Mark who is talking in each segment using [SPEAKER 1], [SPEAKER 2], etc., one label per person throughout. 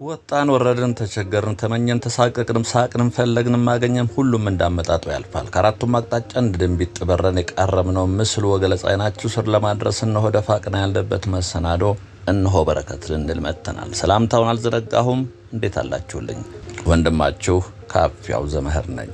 [SPEAKER 1] ወጣን ወረድን ተቸገርን ተመኘን ተሳቀቅንም ሳቅንም ፈለግንም ማገኘም ሁሉም እንዳመጣጡ ያልፋል። ከአራቱም አቅጣጫ እንድንቢጥ በረን የቃረምነው ምስል ወገለጻ አይናችሁ ስር ለማድረስ እነሆ ደፋቅና ያለበት መሰናዶ እነሆ በረከት ልንል መጥተናል። ሰላምታውን አልዘነጋሁም። እንዴት አላችሁልኝ? ወንድማችሁ ካፊያው ዘመህር ነኝ።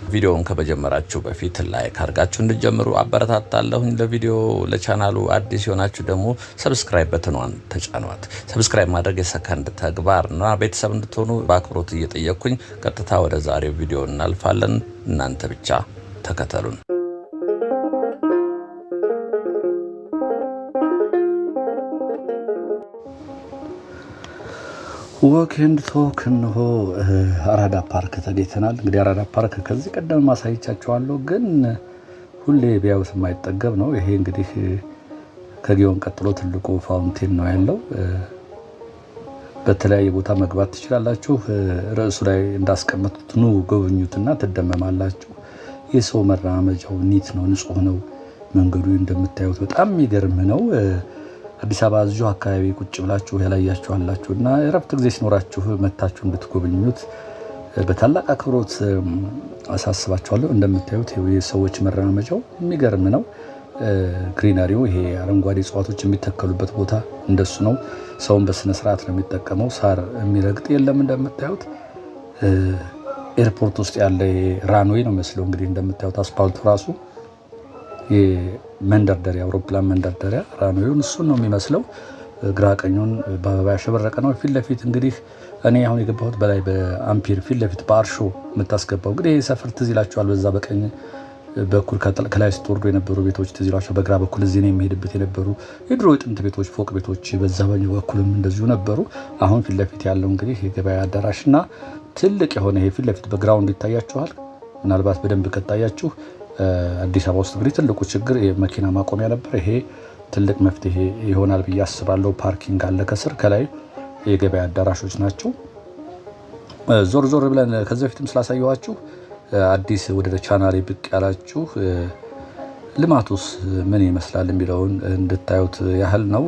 [SPEAKER 1] ቪዲዮውን ከመጀመራችሁ በፊት ላይክ አድርጋችሁ እንድትጀምሩ አበረታታለሁኝ። ለቪዲዮ ለቻናሉ አዲስ የሆናችሁ ደግሞ ሰብስክራይብ በተኗን ተጫኗት። ሰብስክራይብ ማድረግ የሰከንድ ተግባርና ቤተሰብ እንድትሆኑ በአክብሮት እየጠየቅኩኝ ቀጥታ ወደ ዛሬው ቪዲዮ እናልፋለን። እናንተ ብቻ ተከተሉን። ወክ ኤንድ ቶክ እንሆ አራዳ ፓርክ ተገኝተናል። እንግዲህ አራዳ ፓርክ ከዚህ ቀደም ማሳየቻችኋለሁ፣ ግን ሁሌ ቢያዩት የማይጠገብ ነው። ይሄ እንግዲህ ከጊዮን ቀጥሎ ትልቁ ፋውንቴን ነው ያለው። በተለያየ ቦታ መግባት ትችላላችሁ። ርዕሱ ላይ እንዳስቀመጡት ኑ ጎብኙትና ትደመማላችሁ። የሰው መራመጃው ኒት ነው፣ ንጹህ ነው። መንገዱ እንደምታዩት በጣም የሚገርም ነው። አዲስ አበባ እዚሁ አካባቢ ቁጭ ብላችሁ ያላያችሁ አላችሁና እረፍት ጊዜ ሲኖራችሁ መታችሁ እንድትጎበኙት በታላቅ አክብሮት አሳስባችኋለሁ። እንደምታዩት የሰዎች መራመጃው የሚገርም ነው። ግሪነሪው ይሄ አረንጓዴ እጽዋቶች የሚተከሉበት ቦታ እንደሱ ነው። ሰውን በስነ ስርዓት ነው የሚጠቀመው። ሳር የሚረግጥ የለም። እንደምታዩት ኤርፖርት ውስጥ ያለ ራንዌይ ነው መስለው። እንግዲህ እንደምታዩት አስፓልቱ ራሱ የመንደርደሪያ አውሮፕላን መንደርደሪያ ራንዌውን እሱን ነው የሚመስለው። ግራ ቀኙን በአበባ ያሸበረቀ ነው። ፊት ለፊት እንግዲህ እኔ አሁን የገባሁት በላይ በአምፒር ፊት ለፊት በአርሾ የምታስገባው እንግዲህ ሰፈር ትዝ ይላችኋል። በዛ በቀኝ በኩል ከላይ ስትወርዱ የነበሩ ቤቶች ትዝ ይላችኋል። በግራ በኩል እዚህ ነው የሚሄድበት የነበሩ የድሮ የጥንት ቤቶች ፎቅ ቤቶች በዛ በኩልም እንደዚሁ ነበሩ። አሁን ፊት ለፊት ያለው እንግዲህ የገበያ አዳራሽና ትልቅ የሆነ ይሄ ፊት ለፊት በግራውንድ ይታያችኋል። ምናልባት በደንብ ከታያችሁ አዲስ አበባ ውስጥ እንግዲህ ትልቁ ችግር የመኪና ማቆሚያ ነበር። ይሄ ትልቅ መፍትሄ ይሆናል ብዬ አስባለሁ። ፓርኪንግ አለ ከስር፣ ከላይ የገበያ አዳራሾች ናቸው። ዞር ዞር ብለን ከዚህ በፊትም ስላሳየኋችሁ አዲስ ወደ ቻናሌ ብቅ ያላችሁ ልማቱስ ምን ይመስላል የሚለውን እንድታዩት ያህል ነው።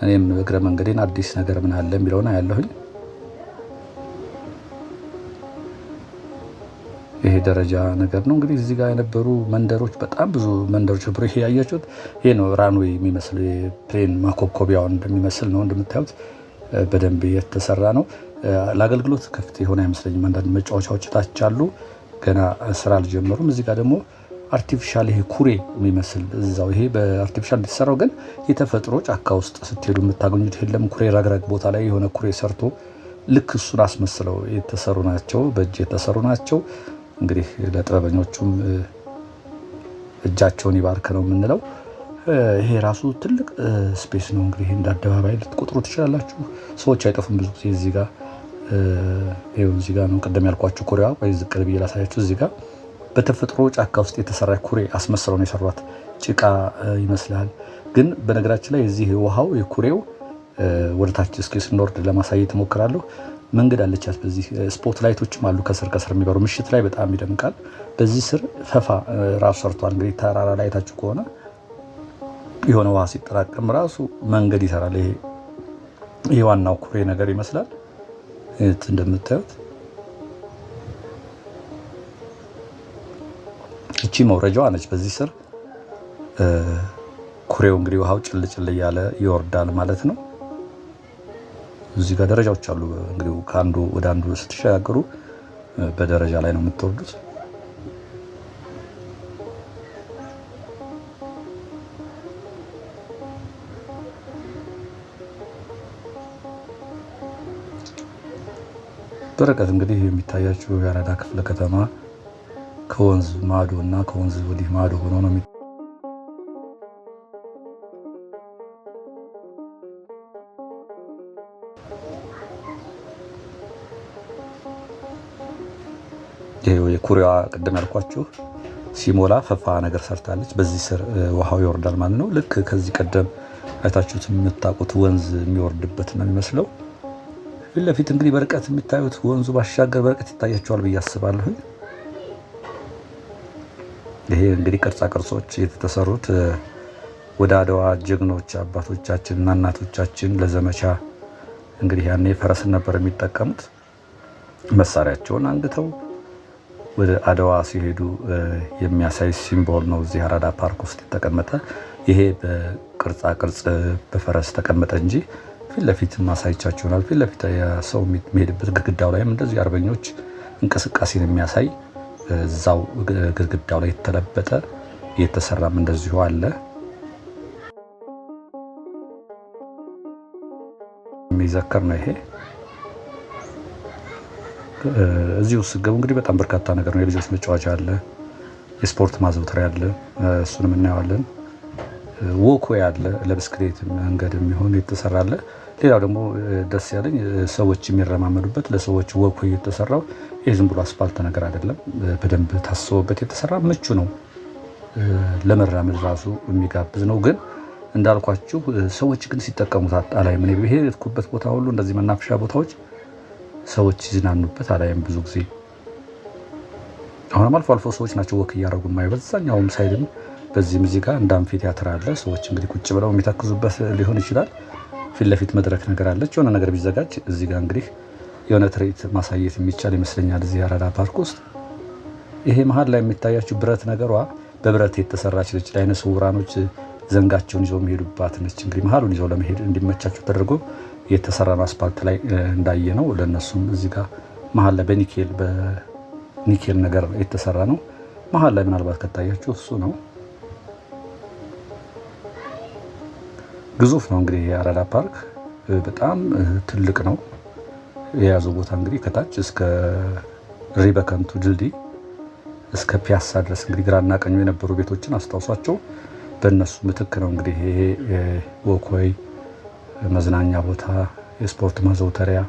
[SPEAKER 1] እኔም እግረ መንገዴን አዲስ ነገር ምን አለ የሚለውን አያለሁኝ። ይሄ ደረጃ ነገር ነው እንግዲህ እዚህ ጋር የነበሩ መንደሮች በጣም ብዙ መንደሮች ነበሩ። ይሄ ያያችሁት ይሄ ነው ራንዌይ የሚመስል ፕሌን ማኮብኮቢያውን እንደሚመስል ነው። እንደምታዩት በደንብ የተሰራ ነው። ለአገልግሎት ክፍት የሆነ አይመስለኝም። አንዳንድ መጫወቻዎች ታች አሉ፣ ገና ስራ አልጀመሩም። እዚህ ጋር ደግሞ አርቲፊሻል ይሄ ኩሬ የሚመስል እዛው ይሄ በአርቲፊሻል የተሰራው ግን የተፈጥሮ ጫካ ውስጥ ስትሄዱ የምታገኙት የለም። ኩሬ ረግረግ ቦታ ላይ የሆነ ኩሬ ሰርቶ ልክ እሱን አስመስለው የተሰሩ ናቸው፣ በእጅ የተሰሩ ናቸው። እንግዲህ ለጥበበኞቹም እጃቸውን ይባርክ ነው የምንለው። ይሄ ራሱ ትልቅ ስፔስ ነው። እንግዲህ እንደ አደባባይ ልትቆጥሩ ትችላላችሁ። ሰዎች አይጠፉም ብዙ ጊዜ። እዚህ ጋር ይኸው እዚህ ጋር ነው ቅድም ያልኳችሁ ኩሬዋ። ወይ ዝቅ ብዬ ላሳያችሁ። እዚህ ጋር በተፈጥሮ ጫካ ውስጥ የተሰራ ኩሬ አስመስለው ነው የሰሯት። ጭቃ ይመስላል፣ ግን በነገራችን ላይ እዚህ ውሃው የኩሬው ወደ ታች እስኪ ስንወርድ ለማሳየት እሞክራለሁ። መንገድ አለቻት። በዚህ ስፖት ላይቶችም አሉ ከስር የሚበሩ፣ ምሽት ላይ በጣም ይደምቃል። በዚህ ስር ፈፋ ራሱ ሰርቷል። እንግዲህ ተራራ ላይ ታችሁ ከሆነ የሆነ ውሃ ሲጠራቀም ራሱ መንገድ ይሰራል። ይሄ ዋናው ኩሬ ነገር ይመስላል። እንደምታዩት እቺ መውረጃዋ ነች። በዚህ ስር ኩሬው እንግዲህ ውሃው ጭልጭል እያለ ይወርዳል ማለት ነው። እዚህ ጋር ደረጃዎች አሉ። እንግዲህ ከአንዱ ወደ አንዱ ስትሸጋገሩ በደረጃ ላይ ነው የምትወርዱት። በርቀት እንግዲህ የሚታያችሁ የአራዳ ክፍለ ከተማ ከወንዝ ማዶ እና ከወንዝ ወዲህ ማዶ ሆኖ ነው። የኩሬዋ ቅድም ያልኳችሁ ሲሞላ ፈፋ ነገር ሰርታለች። በዚህ ስር ውሃው ይወርዳል ማለት ነው። ልክ ከዚህ ቀደም አይታችሁት የምታውቁት ወንዝ የሚወርድበት ነው የሚመስለው። ፊት ለፊት እንግዲህ በርቀት የምታዩት ወንዙ ባሻገር በርቀት ይታያቸዋል ብዬ አስባለሁ። ይሄ እንግዲህ ቅርጻ ቅርጾች የተሰሩት ወደ አድዋ ጀግኖች አባቶቻችንና እናቶቻችን ለዘመቻ እንግዲህ ያኔ ፈረስን ነበር የሚጠቀሙት። መሳሪያቸውን አንግተው ወደ አድዋ ሲሄዱ የሚያሳይ ሲምቦል ነው እዚህ አራዳ ፓርክ ውስጥ የተቀመጠ። ይሄ በቅርጻ ቅርጽ በፈረስ ተቀመጠ እንጂ ፊት ለፊት ማሳይቻችሁ ይሆናል። ፊት ለፊት ሰው የሚሄድበት ግድግዳው ላይም እንደዚህ አርበኞች እንቅስቃሴን የሚያሳይ እዛው ግድግዳው ላይ የተለበጠ የተሰራም እንደዚሁ አለ። የሚዘከር ነው ይሄ። እዚህ ውስጥ ገቡ እንግዲህ በጣም በርካታ ነገር ነው። የልጆች መጫወቻ አለ፣ የስፖርት ማዘውተሪያ አለ፣ እሱንም እናየዋለን። ወኮ ያለ ለብስክሌት መንገድ የሚሆን የተሰራ አለ። ሌላው ደግሞ ደስ ያለኝ ሰዎች የሚረማመዱበት ለሰዎች ወኮ የተሰራው ይህ ዝም ብሎ አስፋልት ነገር አይደለም። በደንብ ታስቦበት የተሰራ ምቹ ነው፣ ለመራመድ ራሱ የሚጋብዝ ነው። ግን እንዳልኳችሁ ሰዎች ግን ሲጠቀሙት አላይም። እኔ በሄድኩበት ቦታ ሁሉ እንደዚህ መናፈሻ ቦታዎች ሰዎች ይዝናኑበት አላይም ብዙ ጊዜ። አሁንም አልፎ አልፎ ሰዎች ናቸው ወክ እያደረጉ የማየው። በዛኛውም ሳይድም በዚህም እዚህ ጋር እንደ አምፊ ቲያትር አለ። ሰዎች እንግዲህ ቁጭ ብለው የሚተክዙበት ሊሆን ይችላል። ፊት ለፊት መድረክ ነገር አለች። የሆነ ነገር ቢዘጋጅ እዚህ ጋር እንግዲህ የሆነ ትርኢት ማሳየት የሚቻል ይመስለኛል እዚህ አራዳ ፓርክ ውስጥ። ይሄ መሀል ላይ የሚታያችሁ ብረት ነገሯ በብረት የተሰራች ነች። ለዓይነ ስውራኖች ዘንጋቸውን ይዘው የሚሄዱባት ነች። እንግዲህ መሀሉን ይዘው ለመሄድ እንዲመቻቸው ተደርጎ የተሰራ አስፓልት ላይ እንዳየ ነው። ለእነሱም እዚህ ጋር መሀል ላይ በኒኬል ነገር የተሰራ ነው። መሀል ላይ ምናልባት ከታያችሁ እሱ ነው። ግዙፍ ነው እንግዲህ የአራዳ ፓርክ በጣም ትልቅ ነው። የያዘው ቦታ እንግዲህ ከታች እስከ ሪበከንቱ ድልድይ እስከ ፒያሳ ድረስ እንግዲህ ግራና ቀኙ የነበሩ ቤቶችን አስታውሷቸው በእነሱ ምትክ ነው እንግዲህ ይሄ ወኮይ መዝናኛ ቦታ፣ የስፖርት ማዘውተሪያ፣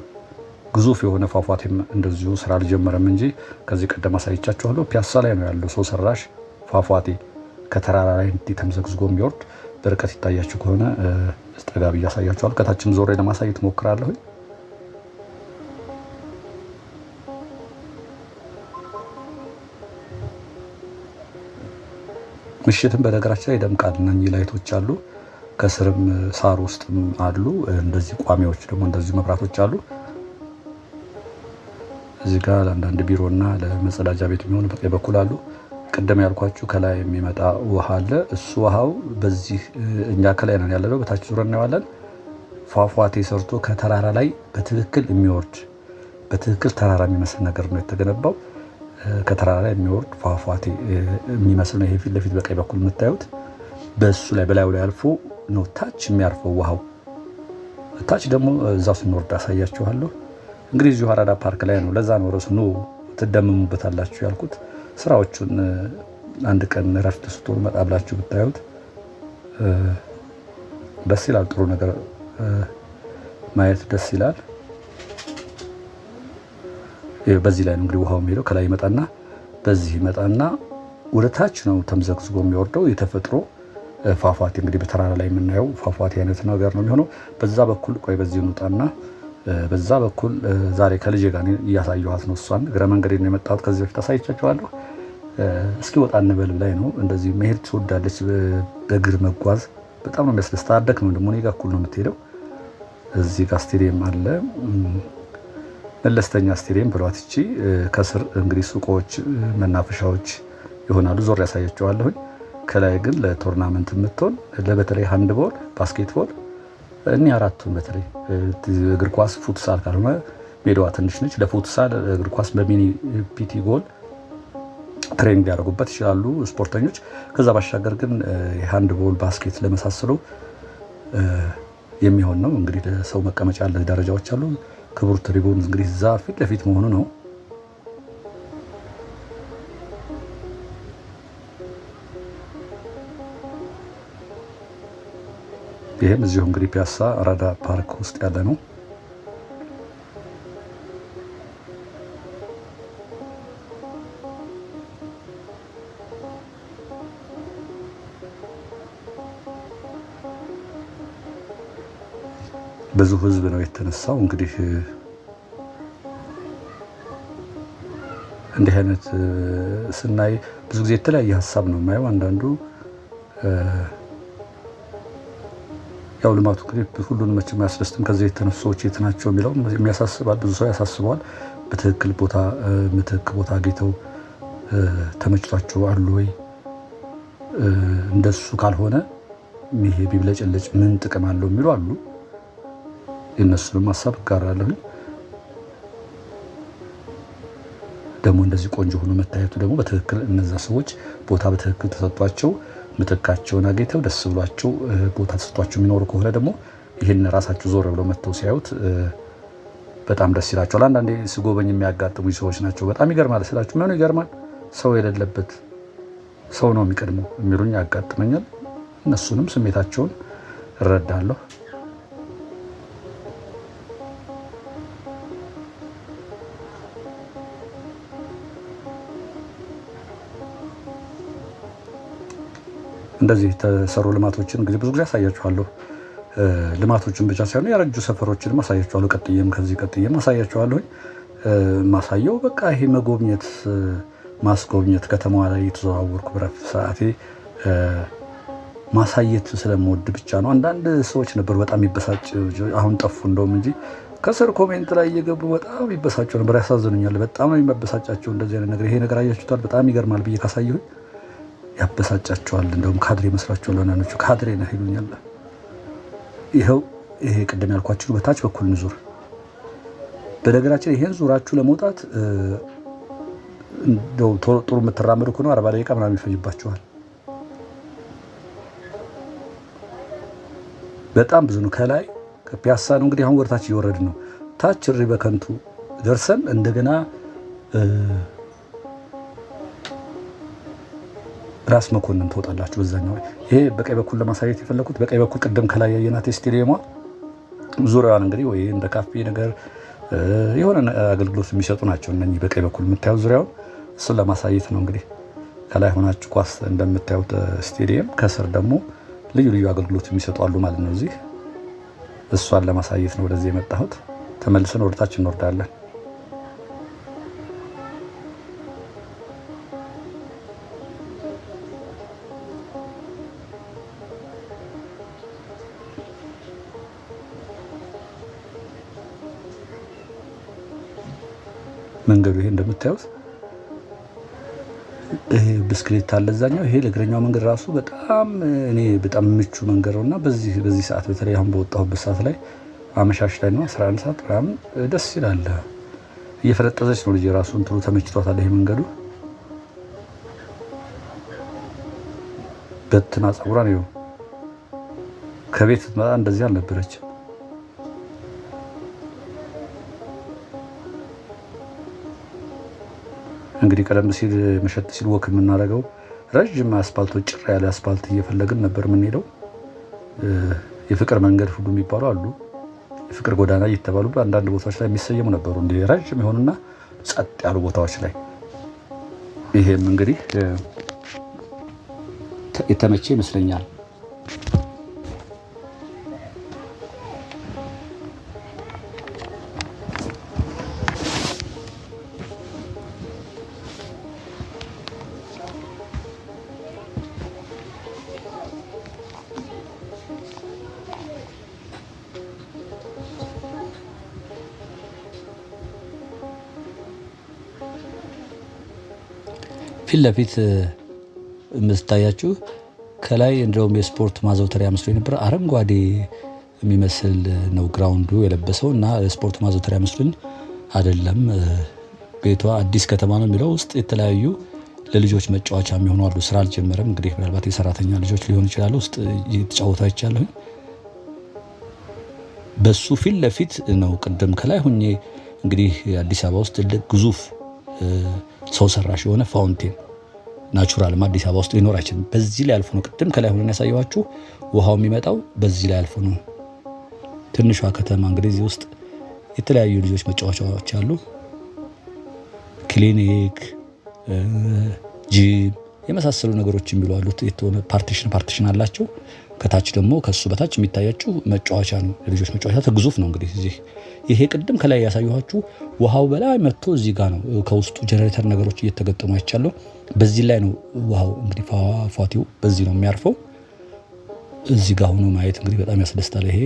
[SPEAKER 1] ግዙፍ የሆነ ፏፏቴም እንደዚሁ ስራ አልጀመረም እንጂ ከዚህ ቀደም አሳይቻችኋለሁ። ፒያሳ ላይ ነው ያለው ሰው ሰራሽ ፏፏቴ ከተራራ ላይ እንዲህ ተምዘግዝጎ የሚወርድ በርቀት ይታያችሁ ከሆነ ጠጋ ብዬ አሳያችኋለሁ። ከታችም ዞሬ ለማሳየት ሞክራለሁ። ምሽትም በነገራችን ላይ ይደምቃል። እነኚህ ላይቶች አሉ፣ ከስርም ሳር ውስጥም አሉ። እንደዚህ ቋሚዎች ደግሞ እንደዚህ መብራቶች አሉ። እዚህ ጋር ለአንዳንድ ቢሮና ለመጸዳጃ ቤት የሚሆኑ በቀኝ በኩል አሉ። ቅድም ያልኳችሁ ከላይ የሚመጣ ውሃ አለ። እሱ ውሃው በዚህ እኛ ከላይ ነን ያለነው፣ በታች ዙረን እናየዋለን። ፏፏቴ ሰርቶ ከተራራ ላይ በትክክል የሚወርድ በትክክል ተራራ የሚመስል ነገር ነው የተገነባው። ከተራራ ላይ የሚወርድ ፏፏቴ የሚመስል ነው። ይሄ ፊት ለፊት በቀኝ በኩል የምታዩት በሱ ላይ በላዩ ላይ አልፎ ነው ታች የሚያርፈው ውሃው። ታች ደግሞ እዛው ስንወርድ አሳያችኋለሁ። እንግዲህ እዚሁ አራዳ ፓርክ ላይ ነው። ለዛ ነው ርዕሱ ነው ትደመሙበታላችሁ ያልኩት። ስራዎቹን አንድ ቀን እረፍት ስትሆኑ መጣ ብላችሁ ብታዩት ደስ ይላል። ጥሩ ነገር ማየት ደስ ይላል። በዚህ ላይ ነው እንግዲህ ውሃው የሚሄደው። ከላይ ይመጣና በዚህ ይመጣና ወደ ታች ነው ተምዘግዝጎ የሚወርደው። የተፈጥሮ ፏፏቴ እንግዲህ በተራራ ላይ የምናየው ፏፏቴ አይነት ነገር ነው የሚሆነው። በዛ በኩል ቆይ በዚህ እንውጣና በዛ በኩል ዛሬ ከልጄ ጋር እያሳየኋት ነው። እሷን እግረ መንገድ ነው የመጣሁት። ከዚህ በፊት አሳይቻችኋለሁ። እስኪ ወጣ እንበል ብላኝ ነው። እንደዚህ መሄድ ትወዳለች። በእግር መጓዝ በጣም ነው የሚያስደስታት። አደክ ነው ደግሞ እኔ ጋር እኩል ነው የምትሄደው። እዚህ ጋር ስቴዲየም አለ፣ መለስተኛ ስቴዲየም ብሏት እቺ። ከስር እንግዲህ ሱቆች፣ መናፈሻዎች ይሆናሉ። ዞር ያሳያቸዋለሁኝ። ከላይ ግን ለቶርናመንት የምትሆን ለበተለይ ሃንድቦል፣ ባስኬትቦል እኔ አራቱን በተለይ እግር ኳስ፣ ፉትሳል ካልሆነ ሜዳዋ ትንሽ ነች። ለፉትሳል እግር ኳስ በሚኒ ፒቲ ጎል ትሬኒንግ ሊያደርጉበት ይችላሉ ስፖርተኞች። ከዛ ባሻገር ግን የሃንድቦል፣ ባስኬት ለመሳሰሉ የሚሆን ነው። እንግዲህ ለሰው መቀመጫ ያለ ደረጃዎች አሉ። ክቡር ትሪቡን እንግዲህ እዛ ፊት ለፊት መሆኑ ነው። ይህም እዚሁ እንግዲህ ፒያሳ አራዳ ፓርክ ውስጥ ያለ ነው። ብዙ ህዝብ ነው የተነሳው። እንግዲህ እንዲህ አይነት ስናይ ብዙ ጊዜ የተለያየ ሀሳብ ነው የማየው። አንዳንዱ ያው ልማቱ እንግዲህ ሁሉንም መቼም አያስደስትም። ከዚህ የተነሱ ሰዎች የት ናቸው የሚለው የሚያሳስባል፣ ብዙ ሰው ያሳስበዋል። በትክክል ቦታ አግኝተው ተመችቷቸው አሉ ወይ? እንደሱ ካልሆነ ይሄ ቢብለጨለጭ ምን ጥቅም አለው የሚሉ አሉ። የእነሱንም ሀሳብ እጋራለሁ። ደግሞ እንደዚህ ቆንጆ ሆኖ መታየቱ ደግሞ በትክክል እነዛ ሰዎች ቦታ በትክክል ተሰጥቷቸው ምትካቸውን አግኝተው ደስ ብሏቸው ቦታ ተሰጥቷቸው የሚኖሩ ከሆነ ደግሞ ይህን ራሳቸው ዞር ብለው መጥተው ሲያዩት በጣም ደስ ይላቸዋል። አንዳንዴ ስጎበኝ የሚያጋጥሙኝ ሰዎች ናቸው። በጣም ይገርማል ስላችሁ ምኑ ይገርማል፣ ሰው የሌለበት ሰው ነው የሚቀድመው የሚሉኝ ያጋጥመኛል። እነሱንም ስሜታቸውን እረዳለሁ። እንደዚህ የተሰሩ ልማቶችን እንግዲህ ብዙ ጊዜ አሳያችኋለሁ። ልማቶችን ብቻ ሳይሆን ያረጁ ሰፈሮችንም አሳያችኋለሁ። ከዚህ ቀጥዬም አሳያችኋለሁ። ማሳየው በቃ ይሄ መጎብኘት ማስጎብኘት ከተማዋ ላይ የተዘዋወርኩ በረፍት ሰዓቴ ማሳየት ስለምወድ ብቻ ነው። አንዳንድ ሰዎች ነበሩ በጣም ይበሳጭ፣ አሁን ጠፉ እንደውም እንጂ ከስር ኮሜንት ላይ እየገቡ በጣም ይበሳጩ ነበር። ያሳዝኑኛል። በጣም ነው የሚበሳጫቸው እንደዚህ አይነት ነገር። ይሄ ነገር አያችሁታል በጣም ይገርማል ብዬ ካሳየሁኝ ያበሳጫቸዋል። እንደውም ካድሬ መስራቸው ለናኖቹ ካድሬ ነህ ይሉኛል። ይሄ ቅድም ያልኳችሁ በታች በኩል ንዙር። በነገራችን ይሄን ዙራችሁ ለመውጣት እንደው ጥሩ የምትራመዱ ከሆነ 40 ደቂቃ ምናምን ይፈጅባችኋል። በጣም ብዙ ነው። ከላይ ከፒያሳ ነው እንግዲህ አሁን ወርታች እየወረድን ነው። ታች እሪ በከንቱ ደርሰን እንደገና ራስ መኮንን ትወጣላችሁ በዛኛው። ይሄ በቀኝ በኩል ለማሳየት የፈለኩት በቀኝ በኩል ቅድም ከላይ ያየናት ስቴዲየሟ ዙሪያዋን እንግዲህ ወይ እንደ ካፌ ነገር የሆነ አገልግሎት የሚሰጡ ናቸው እነኚህ በቀኝ በኩል የምታዩት ዙሪያውን። እሱን ለማሳየት ነው እንግዲህ ከላይ ሆናችሁ ኳስ እንደምታዩት ስቴዲየም፣ ከስር ደግሞ ልዩ ልዩ አገልግሎት የሚሰጡ አሉ ማለት ነው። እዚህ እሷን ለማሳየት ነው ወደዚህ የመጣሁት። ተመልሰን ወደታች እንወርዳለን። መንገዱ ይሄ እንደምታዩት ይሄ ብስክሌት አለ እዛኛው። ይሄ ለእግረኛው መንገድ ራሱ በጣም ምቹ መንገድ ነውና በዚህ ሰዓት በተለይ አሁን በወጣሁበት ሰዓት ላይ አመሻሽ ላይ ነው 11 ሰዓት ምናምን ደስ ይላል። እየፈረጠዘች ነው ልጅ ራሱ እንትኑ ተመችቷታል። ይሄ መንገዱ በትና ጸጉሯ ነው ከቤት ስትመጣ እንደዚህ አልነበረች። እንግዲህ ቀደም ሲል መሸጥ ሲል ወክ የምናደርገው ረጅም አስፓልቶች ጭራ ያለ አስፓልት እየፈለግን ነበር የምንሄደው። የፍቅር መንገድ ሁሉ የሚባሉ አሉ፣ የፍቅር ጎዳና እየተባሉ በአንዳንድ ቦታዎች ላይ የሚሰየሙ ነበሩ፣ እንደ ረጅም የሆኑና ጸጥ ያሉ ቦታዎች ላይ። ይሄም እንግዲህ የተመቸ ይመስለኛል። ፊት ለፊት የምትታያችሁ ከላይ እንደውም የስፖርት ማዘውተሪያ መስሎ የነበረ አረንጓዴ የሚመስል ነው ግራውንዱ የለበሰው እና ስፖርት ማዘውተሪያ መስሎኝ አይደለም። ቤቷ አዲስ ከተማ ነው የሚለው። ውስጥ የተለያዩ ለልጆች መጫወቻ የሚሆኑ አሉ። ስራ አልጀመረም እንግዲህ ምናልባት የሰራተኛ ልጆች ሊሆኑ ይችላሉ። ውስጥ እየተጫወቱ አይቻለሁ። በሱ ፊት ለፊት ነው። ቅድም ከላይ ሆኜ እንግዲህ አዲስ አበባ ውስጥ ትልቅ ግዙፍ ሰው ሰራሽ የሆነ ፋውንቴን ናቹራልም አዲስ አበባ ውስጥ ሊኖር አይችልም። በዚህ ላይ አልፎ ነው ቅድም ከላይ ሆነን ያሳየኋችሁ ውሃው የሚመጣው በዚህ ላይ አልፎ ነው። ትንሿ ከተማ እንግዲህ እዚህ ውስጥ የተለያዩ ልጆች መጫወቻዎች አሉ። ክሊኒክ፣ ጂም የመሳሰሉ ነገሮች የሚሉ አሉት። የተሆነ ፓርቲሽን አላቸው። ከታች ደግሞ ከሱ በታች የሚታያችሁ መጫወቻ ነው። የልጆች መጫወቻ ግዙፍ ነው። እንግዲህ እዚህ ይሄ ቅድም ከላይ ያሳየኋችሁ ውሃው በላይ መጥቶ እዚህ ጋር ነው። ከውስጡ ጀነሬተር ነገሮች እየተገጠሙ አይቻለሁ። በዚህ ላይ ነው ውሃው እንግዲህ ፏፏቴው በዚህ ነው የሚያርፈው። እዚህ ጋር ሆኖ ማየት እንግዲህ በጣም ያስደስታል። ይሄ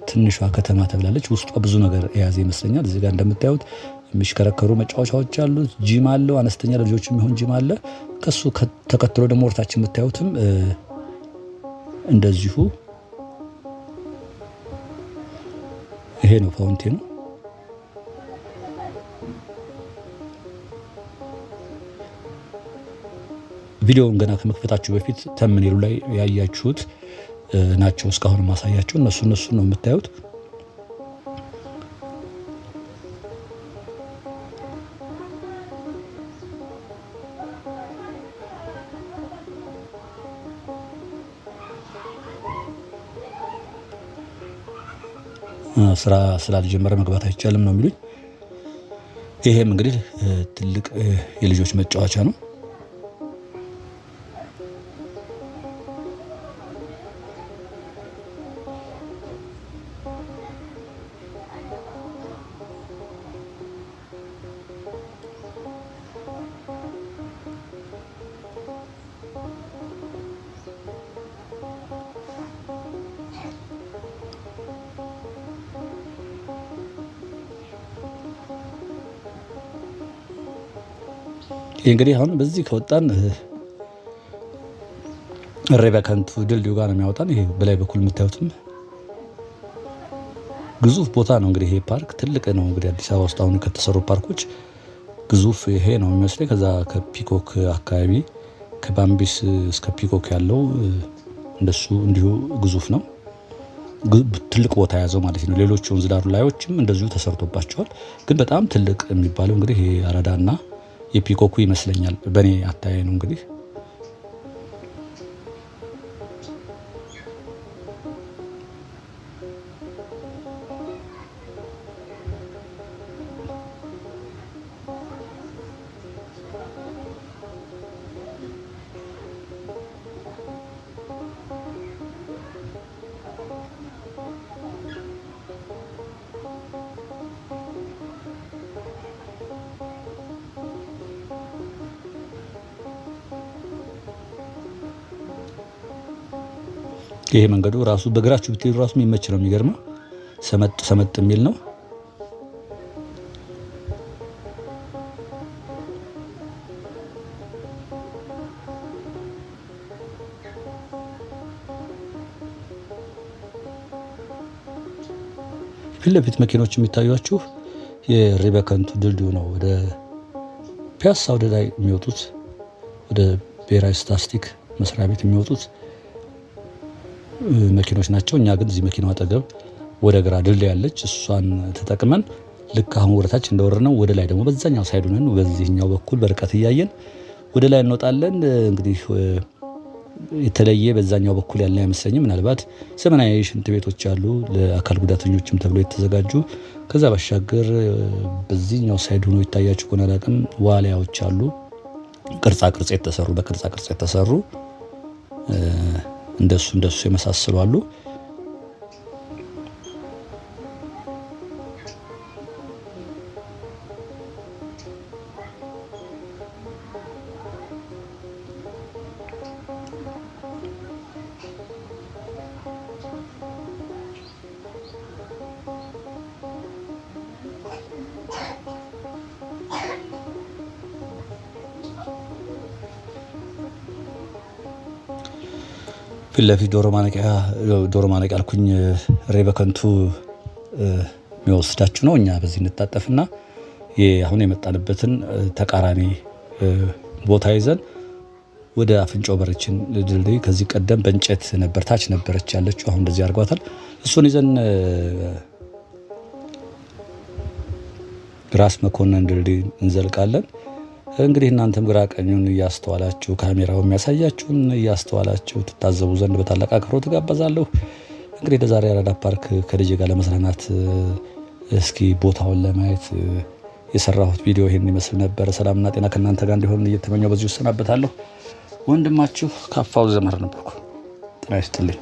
[SPEAKER 1] ትንሿ ከተማ ተብላለች። ውስጧ ብዙ ነገር የያዘ ይመስለኛል። እዚህ ጋር እንደምታዩት የሚሽከረከሩ መጫወቻዎች አሉት። ጂም አለው። አነስተኛ ለልጆች የሚሆን ጂም አለ። ከሱ ተከትሎ ደግሞ ወርታች የምታዩትም እንደዚሁ ይሄ ነው ፋውንቴኑ። ቪዲዮውን ገና ከመክፈታችሁ በፊት ተምኔሉ ላይ ያያችሁት ናቸው እስካሁን ማሳያችሁ እነሱ ነው የምታዩት። ስራ ስላልጀመረ መግባት አይቻልም ነው የሚሉኝ። ይሄም እንግዲህ ትልቅ የልጆች መጫወቻ ነው። እንግዲህ አሁን በዚህ ከወጣን እሬ በከንቱ ድልድዩ ጋር ነው የሚያወጣን። ይሄ በላይ በኩል የምታዩትም ግዙፍ ቦታ ነው። እንግዲህ ይሄ ፓርክ ትልቅ ነው። እንግዲህ አዲስ አበባ ውስጥ አሁን ከተሰሩ ፓርኮች ግዙፍ ይሄ ነው የሚመስለኝ። ከዛ ከፒኮክ አካባቢ ከባምቢስ እስከ ፒኮክ ያለው እንደሱ እንዲሁ ግዙፍ ነው። ትልቅ ቦታ ያዘው ማለት ነው። ሌሎች ወንዝ ዳር ላዮችም እንደዚሁ ተሰርቶባቸዋል። ግን በጣም ትልቅ የሚባለው እንግዲህ ይሄ አራዳና የፒኮኩ ይመስለኛል በኔ አታያይ ነው እንግዲህ። ይሄ መንገዱ ራሱ በእግራችሁ ብትሄዱ ራሱ የሚመች ነው። የሚገርመው ሰመጥ የሚል ነው። ፊት ለፊት መኪኖች የሚታዩአችሁ የእሬ በከንቱ ድልድዩ ነው። ወደ ፒያሳ ወደ ላይ የሚወጡት ወደ ብሔራዊ ስታትስቲክ መስሪያ ቤት የሚወጡት መኪኖች ናቸው። እኛ ግን እዚህ መኪናው አጠገብ ወደ ግራ ድልድይ ያለች እሷን ተጠቅመን ልክ አሁን ወደታች እንደወረድነው ወደ ላይ ደግሞ በዛኛው ሳይድ ሆነን በዚህኛው በኩል በርቀት እያየን ወደ ላይ እንወጣለን። እንግዲህ የተለየ በዛኛው በኩል ያለ አይመስለኝም። ምናልባት ዘመናዊ ሽንት ቤቶች አሉ ለአካል ጉዳተኞችም ተብሎ የተዘጋጁ። ከዛ ባሻገር በዚህኛው ሳይድ ሆኖ ይታያችሁ ከሆነ አላውቅም፣ ዋሊያዎች አሉ ቅርጻ ቅርጽ የተሰሩ እንደሱ የመሳሰሉ አሉ። ፊት ለፊት ዶሮ ማነቂያ አልኩኝ፣ እሬ በከንቱ የሚወስዳችሁ ነው። እኛ በዚህ እንታጠፍና አሁን የመጣንበትን ተቃራኒ ቦታ ይዘን ወደ አፍንጮ በረችን ድልድይ ከዚህ ቀደም በእንጨት ነበር ታች ነበረች ያለችው፣ አሁን እንደዚህ አድርጓታል። እሱን ይዘን ራስ መኮንን ድልድይ እንዘልቃለን። እንግዲህ እናንተም ግራ ቀኙን እያስተዋላችሁ ካሜራው የሚያሳያችሁን እያስተዋላችሁ ትታዘቡ ዘንድ በታላቅ አክብሮት ትጋበዛለሁ። እንግዲህ ለዛሬ አራዳ ፓርክ ከልጄ ጋር ለመዝናናት እስኪ ቦታውን ለማየት የሰራሁት ቪዲዮ ይሄን ይመስል ነበር። ሰላምና ጤና ከእናንተ ጋር እንዲሆን እየተመኘው በዚሁ እሰናበታለሁ። ወንድማችሁ ካፋው ዘመር ነበርኩ። ጤና ይስጥልኝ።